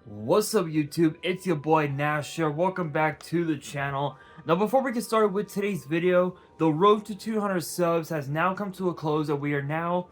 What's up YouTube, it's your boy Nash here, welcome back to the channel. Now before we get started with today's video, the road to 200 subs has now come to a close and we are now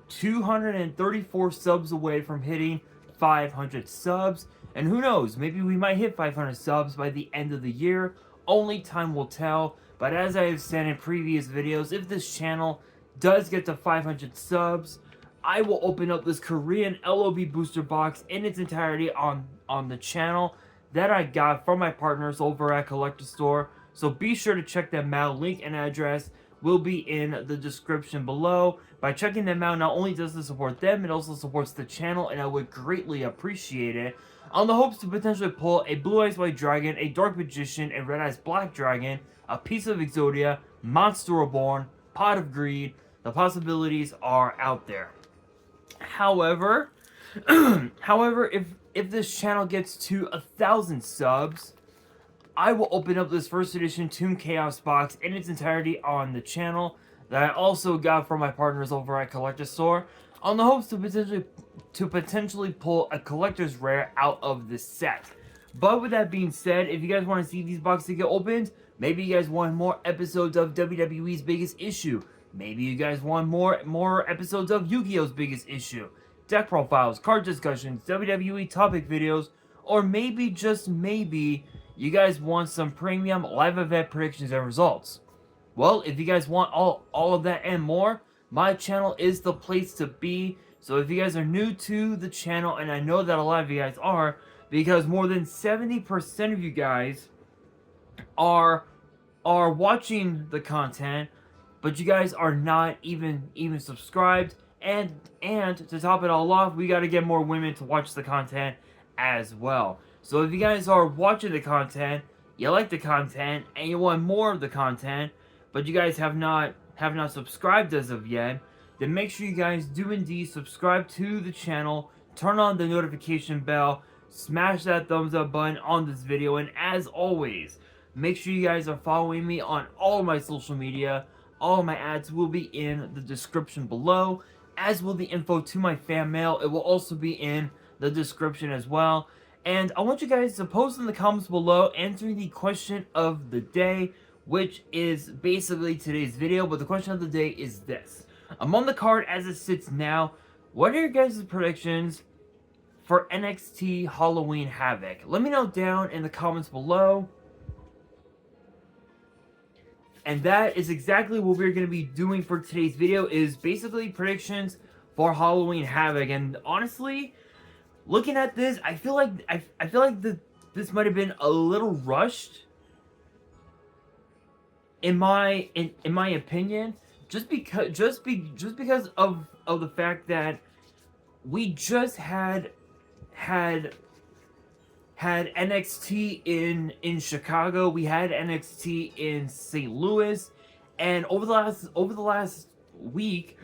234 subs away from hitting 500 subs. And who knows, maybe we might hit 500 subs by the end of the year, only time will tell. But as I have said in previous videos, if this channel does get to 500 subs, I will open up this Korean LOB booster box in its entirety on the channel that I got from my partners over at Collector Store. So be sure to check them out. Link and address will be in the description below. By checking them out, not only does it support them, it also supports the channel, and I would greatly appreciate it. On the hopes to potentially pull a Blue Eyes White Dragon, a Dark Magician, a Red Eyes Black Dragon, a piece of Exodia, Monster Reborn, Pot of Greed. The possibilities are out there. However, if this channel gets to 1,000 subs, I will open up this first edition Toon Chaos box in its entirety on the channel that I also got from my partners over at Collector Store, on the hopes to potentially pull a collector's rare out of this set. But with that being said, if you guys want to see these boxes get opened, maybe you guys want more episodes of WWE's Biggest Issue. Maybe you guys want more episodes of Yu-Gi-Oh's Biggest Issue, deck profiles, card discussions, WWE topic videos, or maybe, just maybe, you guys want some premium live event predictions and results. Well, if you guys want all of that and more, my channel is the place to be. So if you guys are new to the channel, and I know that a lot of you guys are, because more than 70% of you guys are watching the content, but you guys are not even subscribed, and to top it all off, we got to get more women to watch the content as well. So if you guys are watching the content, you like the content, and you want more of the content, but you guys have not subscribed as of yet, then make sure you guys do indeed subscribe to the channel, turn on the notification bell, smash that thumbs up button on this video, and as always, make sure you guys are following me on all of my social media. All of my ads will be in the description below, as will the info to my fan mail. It will also be in the description as well. And I want you guys to post in the comments below answering the question of the day, which is basically today's video. But the question of the day is this. I'm on the card as it sits now. What are your guys' predictions for NXT Halloween Havoc? Let me know down in the comments below. And that is exactly what we're going to be doing for today's video, is basically predictions for Halloween Havoc. And honestly, looking at this, I feel like this might have been a little rushed, in my opinion, just because of the fact that we just had NXT in Chicago, we had NXT in St. Louis, and over the last week,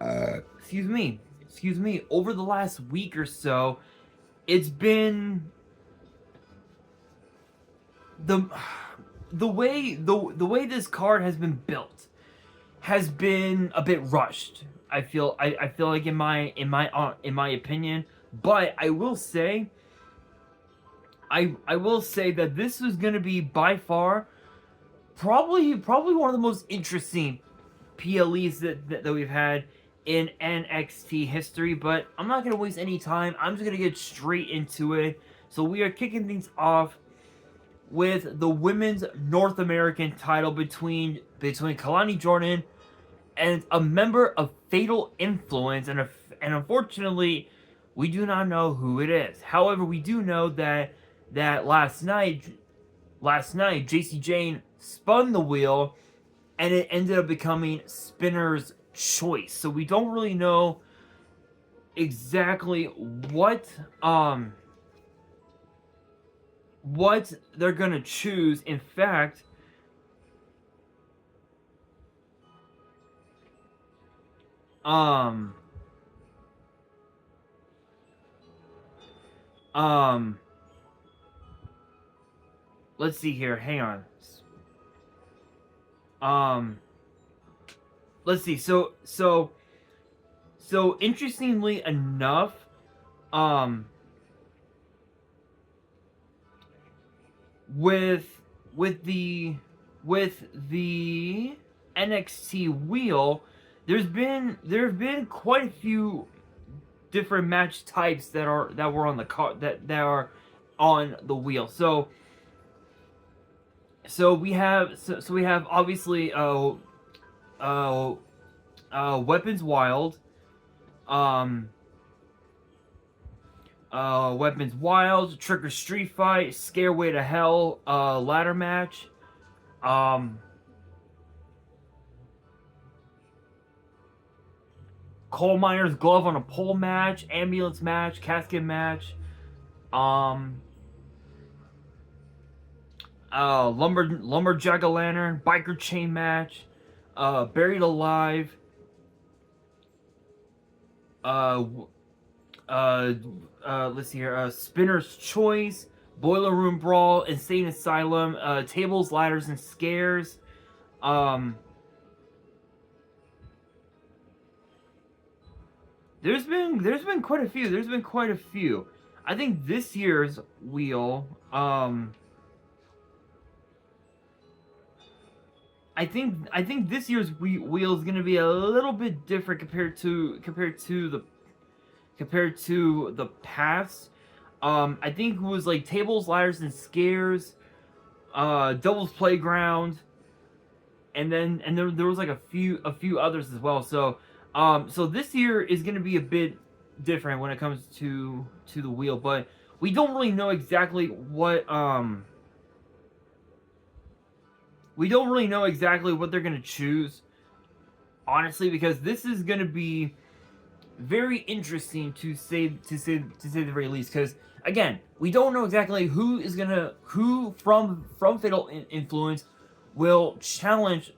excuse me, over the last week or so, it's been the way this card has been built has been a bit rushed. I feel like in my opinion, but I will say that this is going to be by far probably one of the most interesting PLEs that we've had in NXT history. But I'm not going to waste any time. I'm just going to get straight into it. So we are kicking things off with the women's North American title between Kalani Jordan and a member of Fatal Influence, and unfortunately, we do not know who it is. However, we do know that last night, JC Jane spun the wheel, and it ended up becoming Spinner's choice. So we don't really know exactly what they're gonna choose. In fact, let's see here. Hang on. Let's see. So interestingly enough, with with the with the NXT wheel, there have been quite a few different match types that were on the that are on the wheel. So we have obviously uh Weapons Wild, um Weapons Wild, Trick or Street Fight, Scareway to Hell, ladder match, um Coal Miner's Glove on a Pole match, Ambulance match, Casket match, um Lumberjack a Lantern, Biker Chain match, Buried Alive, uh, let's see here, Spinner's Choice, Boiler Room Brawl, Insane Asylum, Tables, Ladders, and Scares. Um, there's been quite a few. There's been quite a few. I think this year's wheel, I think this year's wheel is gonna be a little bit different compared to the past. I think it was like Tables, Ladders, and Scares, Doubles Playground, and there was like a few others as well. So this year is gonna be a bit different when it comes to the wheel, but we don't really know exactly what they're gonna choose, honestly, because this is gonna be very interesting to say the very least. Because again, we don't know exactly who from Fatal Influence will challenge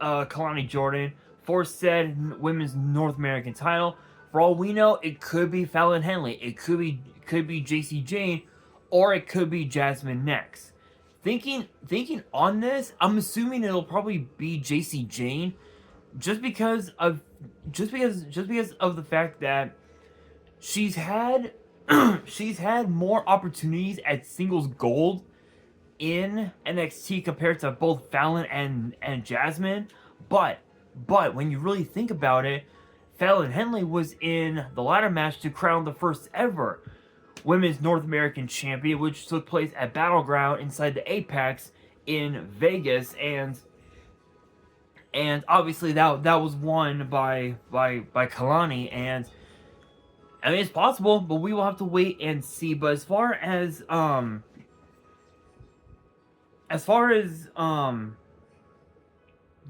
Kalani Jordan for said women's North American title. For all we know, it could be Fallon Henley, it could be JC Jane, or it could be Jasmine next. Thinking on this, I'm assuming it'll probably be JC Jane, just because of the fact that she's had she's had more opportunities at singles gold in NXT compared to both Fallon and Jasmine. But when you really think about it, Fallon Henley was in the ladder match to crown the first ever Women's North American Champion, which took place at Battleground inside the Apex in Vegas, and obviously that was won by Kalani, and I mean, it's possible, but we will have to wait and see. But as far as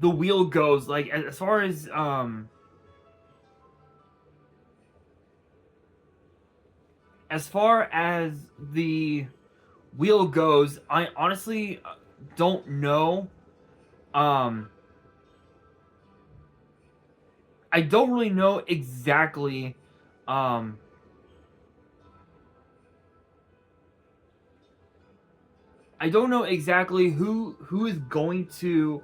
the wheel goes, like as far as the wheel goes, I honestly don't know. I don't really know exactly. I don't know exactly who is going to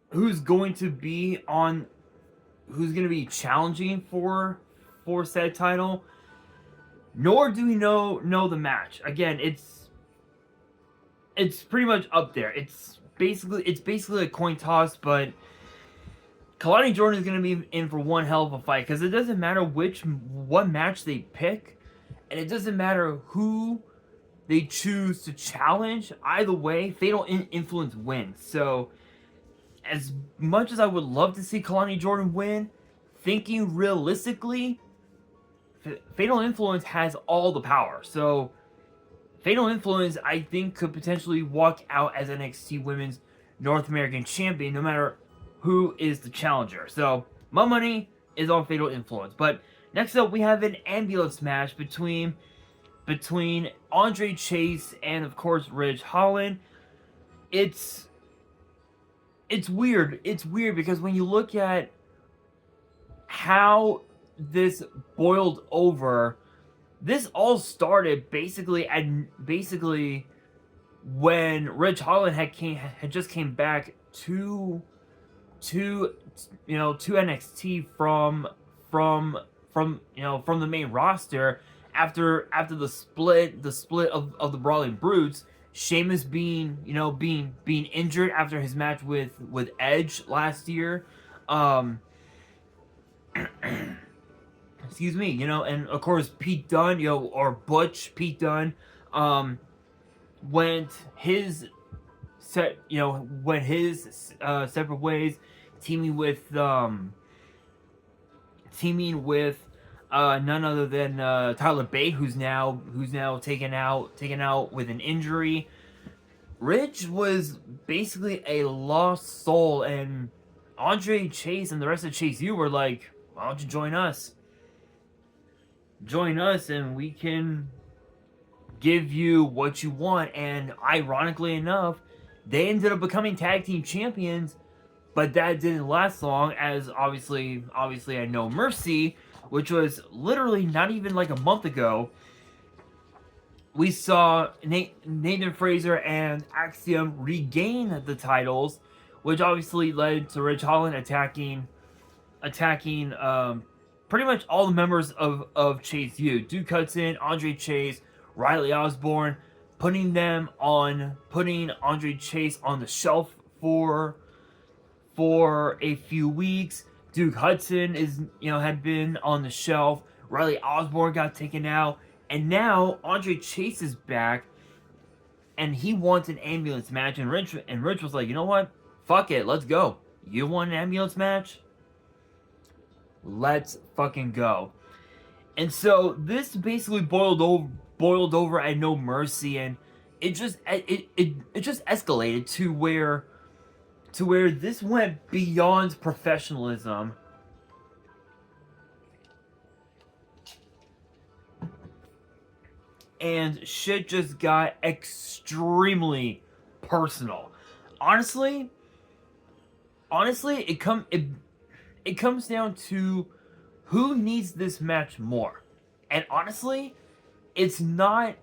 who's going to be on who's going to be challenging for said title. Nor do we know the match. Again, it's pretty much up there. It's basically a coin toss, but Kalani Jordan is going to be in for one hell of a fight, because it doesn't matter what match they pick, and it doesn't matter who they choose to challenge. Either way, Fatal Influence wins. So, as much as I would love to see Kalani Jordan win, thinking realistically, Fatal Influence has all the power. So, Fatal Influence, I think, could potentially walk out as NXT Women's North American Champion, no matter who is the challenger. So, my money is on Fatal Influence. But next up, we have an ambulance match between Andre Chase and, of course, Ridge Holland. It's weird. It's weird because when you look at how this boiled over, this all started basically when Ridge Holland had just came back to NXT from the main roster, after the split of the Brawling Brutes, Sheamus being injured after his match with Edge last year. Excuse me, and of course Pete Dunne, or Butch Pete Dunne, went his separate ways, teaming with none other than Tyler Bate, who's now taken out with an injury. Ridge was basically a lost soul, and Andre Chase and the rest of Chase U were like, why don't you join us? Join us and we can give you what you want. And ironically enough, they ended up becoming tag team champions, but that didn't last long, as obviously I know Mercy, which was literally not even like a month ago, we saw Nathan Fraser and Axiom regain the titles, which obviously led to Ridge Holland attacking pretty much all the members of Chase U. Duke Hudson, Andre Chase, Riley Osborne, putting Andre Chase on the shelf for a few weeks. Duke Hudson had been on the shelf. Riley Osborne got taken out, and now Andre Chase is back, and he wants an ambulance match. And Rich was like, you know what? Fuck it, let's go. You want an ambulance match? Let's fucking go. And so this basically boiled over at No Mercy, and it just escalated to where this went beyond professionalism. And shit just got extremely personal. Honestly, it comes down to who needs this match more. And honestly, it's not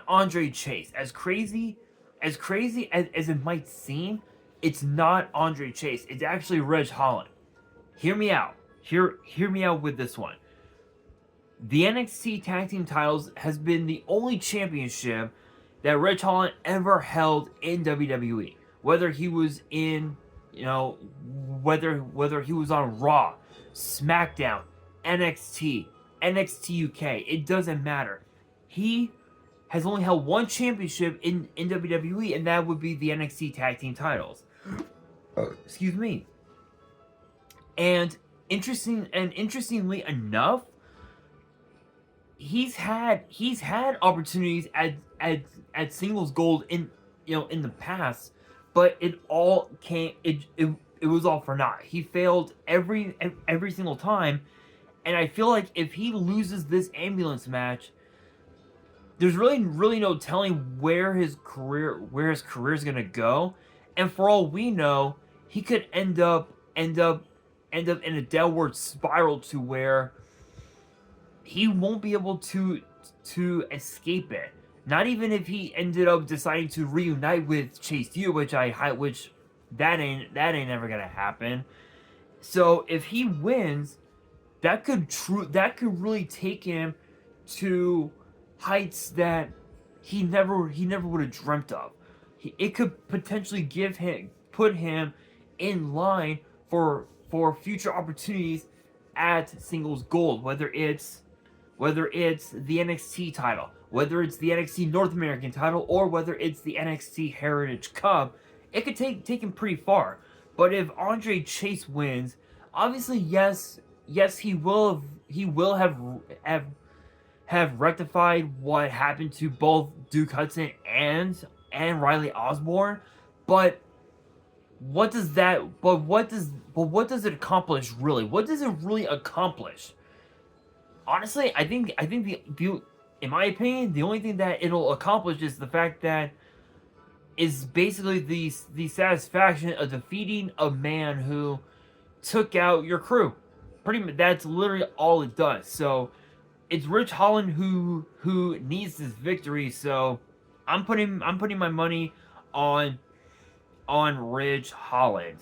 Andre Chase. As crazy as it might seem, it's not Andre Chase. It's actually Ridge Holland. Hear me out. Hear me out with this one. The NXT Tag Team titles has been the only championship that Ridge Holland ever held in WWE. Whether he was in, whether he was on Raw, SmackDown, NXT, NXT UK, it doesn't matter. He has only held one championship in WWE, and that would be the NXT Tag Team titles. Excuse me. And interestingly enough, he's had opportunities at singles gold in the past, but it was all for naught. He failed every single time, and I feel like if he loses this ambulance match, there's really no telling where his career is gonna go, and for all we know, he could end up in a downward spiral to where he won't be able to escape it. Not even if he ended up deciding to reunite with Chase U, which that ain't ever gonna happen. So if he wins, that could really take him to heights that he never would have dreamt of. It could potentially put him in line for future opportunities at singles gold, whether it's the NXT title, whether it's the NXT North American title, or whether it's the NXT Heritage Cup. It could take him pretty far. But if Andre Chase wins, obviously yes he will have rectified what happened to both Duke Hudson and Riley Osborne, but what does it accomplish really? What does it really accomplish? Honestly, I think the in my opinion, the only thing that it'll accomplish is the fact that is basically the satisfaction of defeating a man who took out your crew. Pretty much, that's literally all it does. So it's Ridge Holland who needs this victory. So I'm putting my money on Ridge Holland.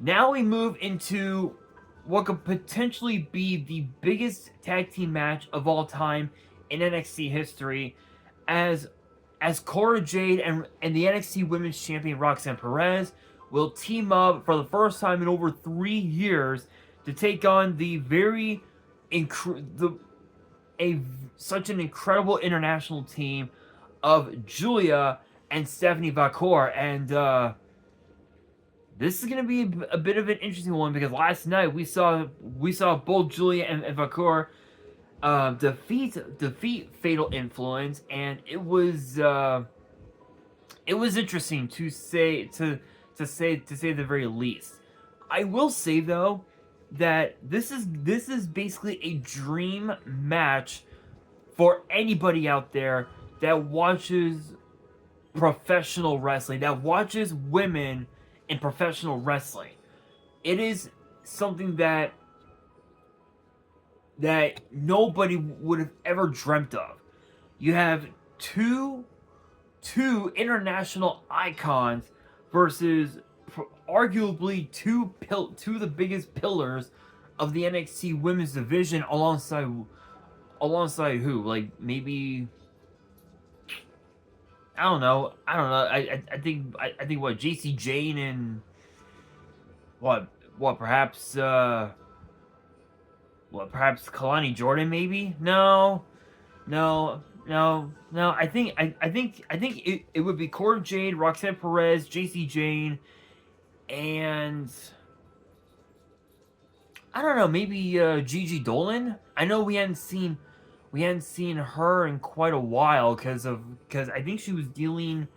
Now we move into what could potentially be the biggest tag team match of all time in NXT history, as Cora Jade and the NXT Women's Champion Roxanne Perez will team up for the first time in over 3 years to take on the such an incredible international team of Julia and Stephanie Vacour. And this is going to be a bit of an interesting one, because last night we saw both Julia and Vacour defeat Fatal Influence, and it was interesting to say the very least. I will say though that this is basically a dream match for anybody out there that watches professional wrestling, that watches women in professional wrestling. It is something that nobody would have ever dreamt of. You have two international icons versus arguably two of the biggest pillars of the NXT women's division, alongside who? Like, maybe, I don't know. I think what, JC Jane and what perhaps Kalani Jordan, maybe? No. I think it would be Cora Jade, Roxanne Perez, JC Jane, and I don't know, maybe Gigi Dolan. I know we hadn't seen her in quite a while because I think she was dealing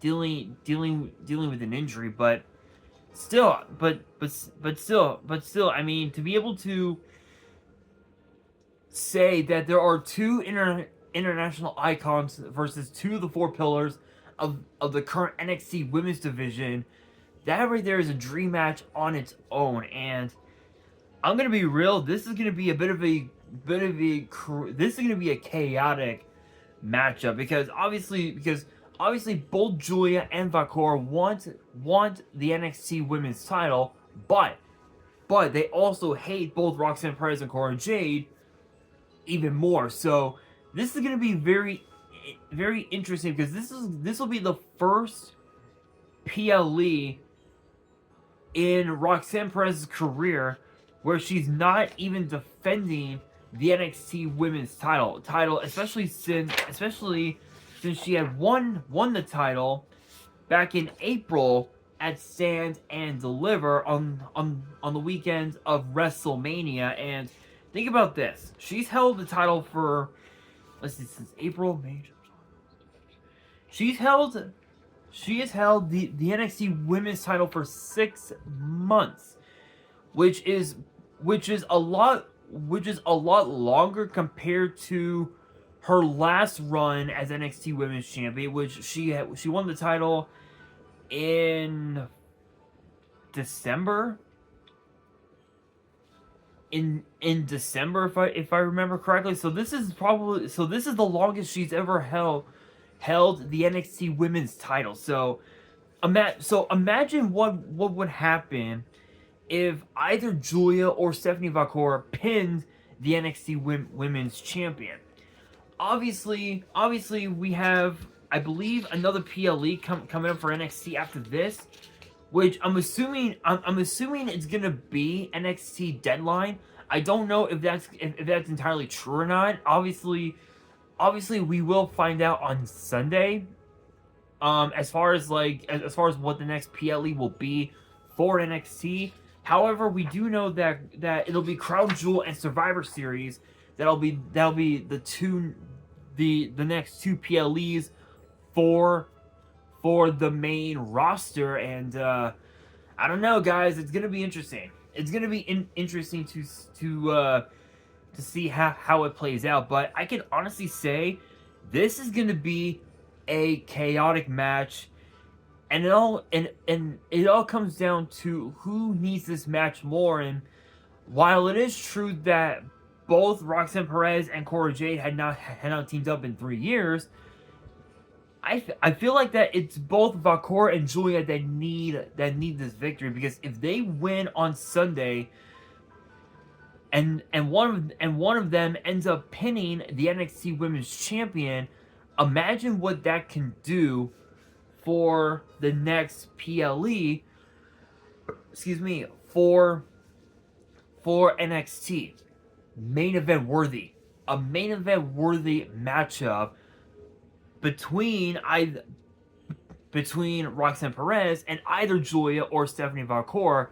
with an injury, but still, I mean, to be able to say that there are two international icons versus two of the 4 pillars of the current NXT women's division, that right there is a dream match on its own. And I'm gonna be real, this is gonna be a chaotic matchup, because obviously both Julia and Vacour want the NXT women's title, but they also hate both Roxanne Perez and Cora Jade even more. So this is going to be very, very interesting, because this will be the first PLE in Roxanne Perez's career where she's not even defending the NXT women's title, especially since she had won the title back in April at Stand and Deliver on the weekend of WrestleMania. And think about this. She's held the title for, let's see, since April, May. She has held the NXT women's title for 6 months, which is a lot longer compared to her last run as NXT Women's Champion, which she won the title in December. In December, if I remember correctly. So this is the longest she's ever held the NXT Women's title. So imagine what would happen if either Julia or Stephanie Vacour pinned the NXT Women's Champion. Obviously, we have, I believe, another PLE coming up for NXT after this, which I'm assuming it's gonna be NXT Deadline. I don't know if that's entirely true or not. Obviously, we will find out on Sunday. As far as what the next PLE will be for NXT. However, we do know that it'll be Crown Jewel and Survivor Series. That'll be the next 2 PLEs for the main roster. And I don't know, guys. It's gonna be interesting. It's gonna be interesting to see how it plays out. But I can honestly say this is gonna be a chaotic match. And it all comes down to who needs this match more. And while it is true that both Roxanne Perez and Cora Jade had not teamed up in 3 years, I feel like that it's both Vacour and Julia that need this victory, because if they win on Sunday, and one of them ends up pinning the NXT Women's Champion. Imagine what that can do for the next PLE, excuse me, for NXT. Main event worthy. A main event worthy matchup between Roxanne Perez and either Julia or Stephanie Valcour.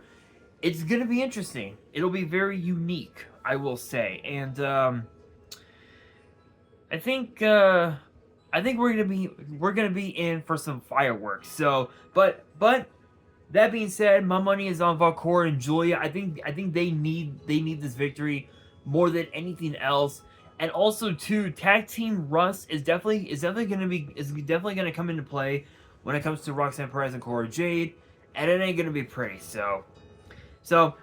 It's gonna be interesting. It'll be very unique, I will say, and I think we're gonna be in for some fireworks. So, but that being said, my money is on Valcour and Julia. I think they need this victory more than anything else. And also too, tag team Russ is definitely gonna come into play when it comes to Roxanne Perez and Cora Jade, and it ain't gonna be pretty. So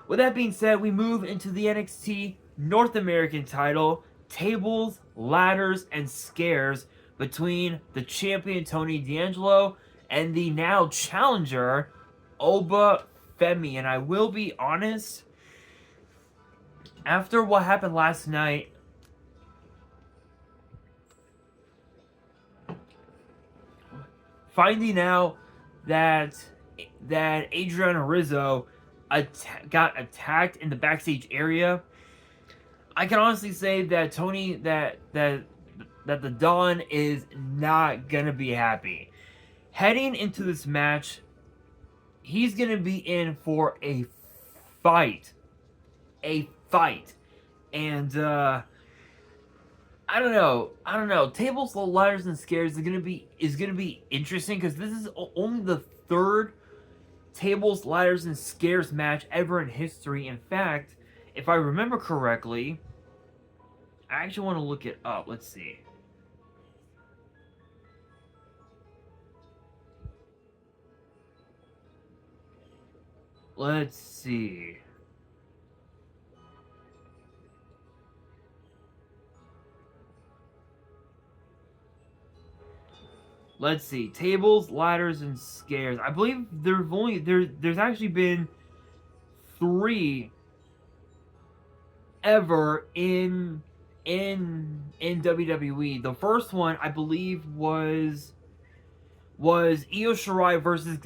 with that being said, we move into the NXT North American title, tables, ladders, and scares between the champion Tony D'Angelo and the now challenger Oba Femi. And I will be honest, after what happened last night, finding out that Adriana Rizzo got attacked in the backstage area, I can honestly say that that the Don is not gonna be happy. Heading into this match, he's gonna be in for a fight. And I don't know. Tables, ladders, and scares is gonna be interesting because this is only the third tables, ladders, and scares match ever in history. In fact, if I remember correctly, I actually want to look it up. Let's see. Let's see. Let's see. Tables, ladders, and scares. I believe there's actually been 3 ever in WWE. The first one, I believe, was Io Shirai versus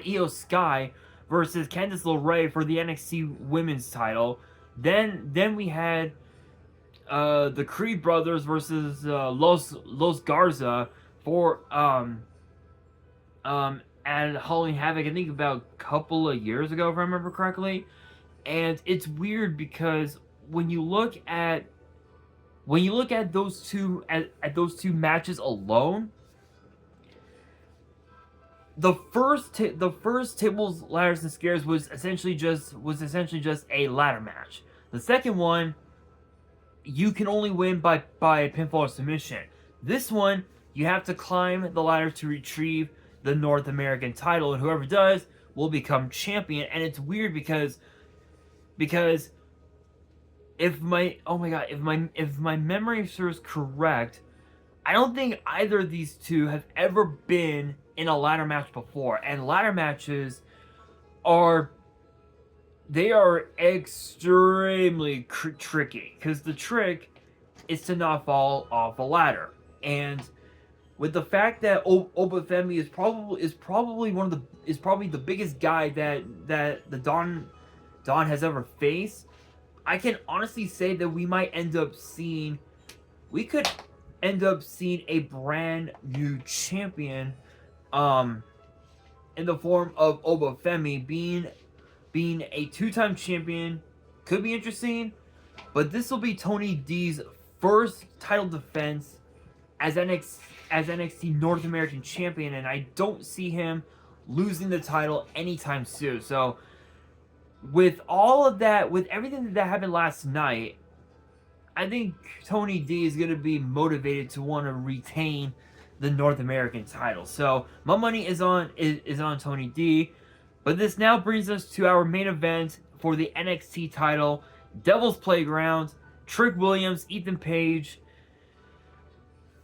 Io Sky versus Candice LeRae for the NXT Women's title. Then we had the Creed brothers versus Los Garza for at Halloween Havoc, I think about a couple of years ago, if I remember correctly. And it's weird because when you look at those two matches alone, the first tables, ladders, and scares was essentially just a ladder match. The second one, you can only win by pinfall or submission. This one, you have to climb the ladder to retrieve the North American title, and whoever does will become champion. And it's weird because if my memory serves correct, I don't think either of these two have ever been in a ladder match before. And ladder matches are extremely tricky, because the trick is to not fall off a ladder. And with the fact that Oba Femi is probably the biggest guy that the Don has ever faced, I can honestly say that we could end up seeing a brand new champion in the form of Oba Femi being a 2-time champion. Could be interesting, but this will be Tony D's first title defense as NXT North American champion, and I don't see him losing the title anytime soon. So with all of that, with everything that happened last night, I think Tony D is going to be motivated to want to retain the North American title. So my money is on Tony D. But this now brings us to our main event for the NXT title: Devil's Playground, Trick Williams, Ethan Page.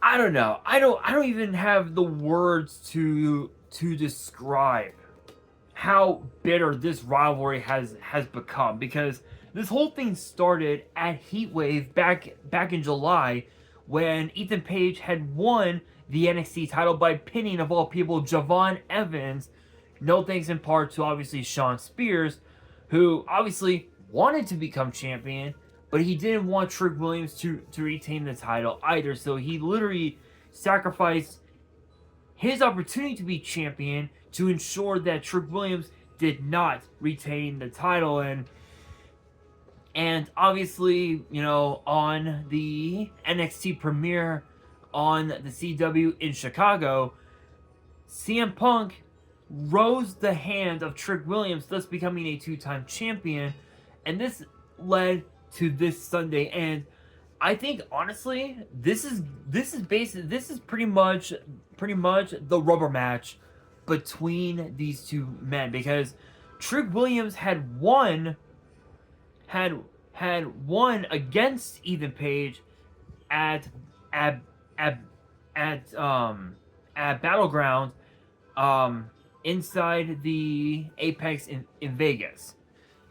I don't know. I don't even have the words to describe how bitter this rivalry has become, because this whole thing started at Heatwave back in July, when Ethan Page had won the NXT title by pinning, of all people, Javon Evans. No thanks in part to, obviously, Shawn Spears, who obviously wanted to become champion, but he didn't want Trick Williams to retain the title either. So he literally sacrificed his opportunity to be champion to ensure that Trick Williams did not retain the title. And obviously, you know, on the NXT premiere on the CW in Chicago, CM Punk rose the hand of Trick Williams, thus becoming a two-time champion, and this led to this Sunday. And I think, honestly, this is pretty much the rubber match between these two men, because Trick Williams had won against Ethan Page at Battleground, inside the Apex in Vegas.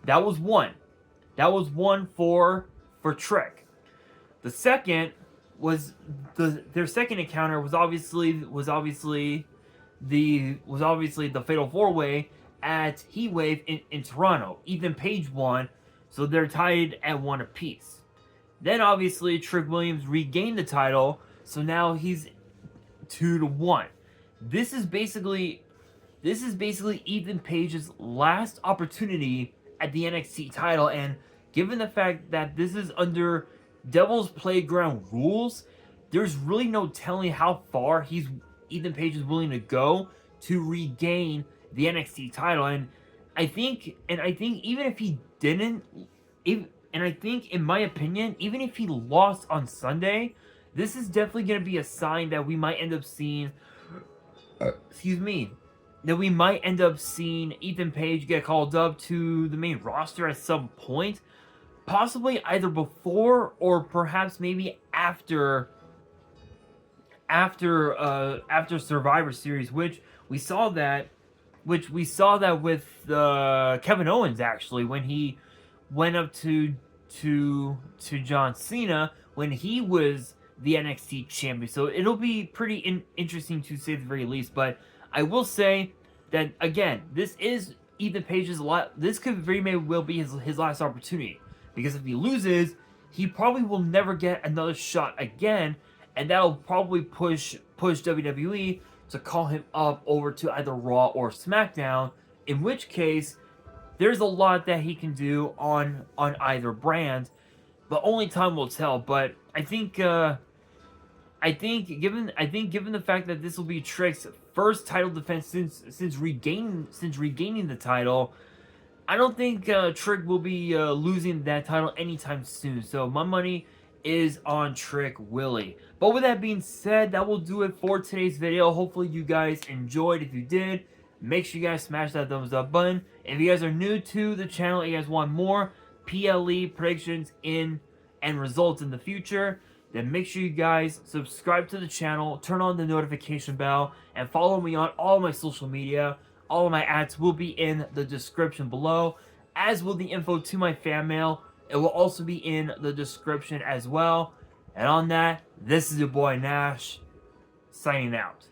That was one. That was one for Trick. The second was their second encounter was obviously the Fatal 4-Way at Heatwave in Toronto. Ethan Page won, so they're tied at 1 apiece. Then obviously Trick Williams regained the title, so now he's 2-1. This is basically Ethan Page's last opportunity at the NXT title, and given the fact that this is under Devil's Playground rules, there's really no telling how far Ethan Page is willing to go to regain the NXT title. And I think even if he didn't, in my opinion, even if he lost on Sunday, this is definitely going to be a sign that we might end up seeing, that we might end up seeing Ethan Page get called up to the main roster at some point, possibly either before or perhaps maybe after Survivor Series, which we saw that with Kevin Owens, actually, when he went up to John Cena when he was the NXT champion. So it'll be pretty interesting, to say the very least. But I will say that, again, this is Ethan Page's this could very well be his last opportunity, because if he loses, he probably will never get another shot again, and that'll probably push WWE to call him up over to either Raw or SmackDown, in which case there's a lot that he can do on either brand, but only time will tell. But I think given the fact that this will be Trick's first title defense since regaining the title, I don't think Trick will be losing that title anytime soon. So my money is on Trick Willie. But with that being said, that will do it for today's video. Hopefully you guys enjoyed. If you did, make sure you guys smash that thumbs up button. If you guys are new to the channel and you guys want more PLE predictions and results in the future, then make sure you guys subscribe to the channel, turn on the notification bell, and follow me on all my social media. All of my ads will be in the description below, as will the info to my fan mail. It will also be in the description as well. And on that, this is your boy Nash, signing out.